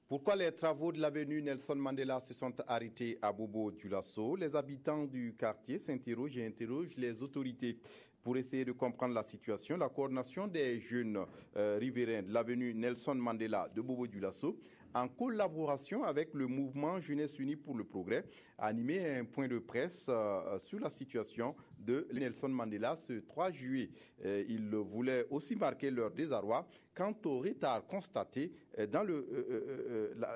Pourquoi les travaux de l'avenue Nelson Mandela se sont arrêtés à Bobo-Dioulasso? Les habitants du quartier s'interrogent et interrogent les autorités. Pour essayer de comprendre la situation, la coordination des jeunes riverains de l'avenue Nelson Mandela de Bobo-Dioulasso, en collaboration avec le mouvement Jeunesse Unie pour le Progrès, a animé un point de presse sur la situation de Nelson Mandela ce 3 juillet. Ils voulaient aussi marquer leur désarroi quant au retard constaté dans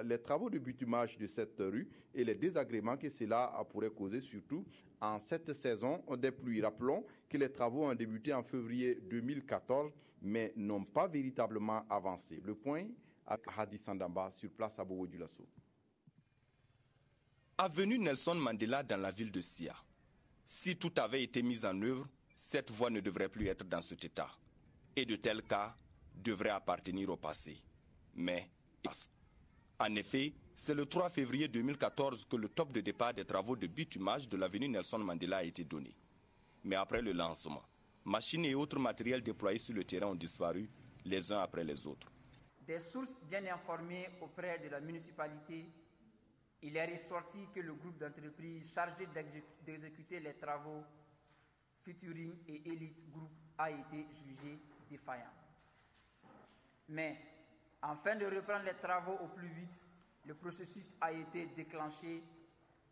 les travaux de bitumage de cette rue et les désagréments que cela pourrait causer, surtout en cette saison des pluies. Rappelons que les travaux ont débuté en février 2014, mais n'ont pas véritablement avancé. Le point à Hadi Sandamba, sur place à Bobo-Dioulasso. Avenue Nelson Mandela dans la ville de Sia. Si tout avait été mis en œuvre, cette voie ne devrait plus être dans cet état. Et de tels cas devraient appartenir au passé. Mais, en effet, c'est le 3 février 2014 que le top de départ des travaux de bitumage de l'avenue Nelson Mandela a été donné. Mais après le lancement, machines et autres matériels déployés sur le terrain ont disparu les uns après les autres. Des sources bien informées auprès de la municipalité, il est ressorti que le groupe d'entreprises chargé d'exécuter les travaux Futuring et Elite Group a été jugé défaillant. Mais, afin de reprendre les travaux au plus vite, le processus a été déclenché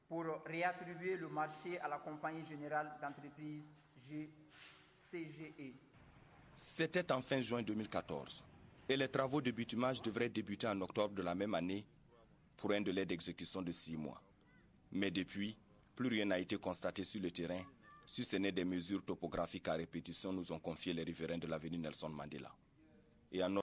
pour réattribuer le marché à la Compagnie Générale d'Entreprises CGE. C'était en fin juin 2014 et les travaux de bitumage devraient débuter en octobre de la même année pour un délai d'exécution de 6 mois. Mais depuis, plus rien n'a été constaté sur le terrain, si ce n'est des mesures topographiques à répétition, nous ont confié les riverains de l'avenue Nelson Mandela. Et en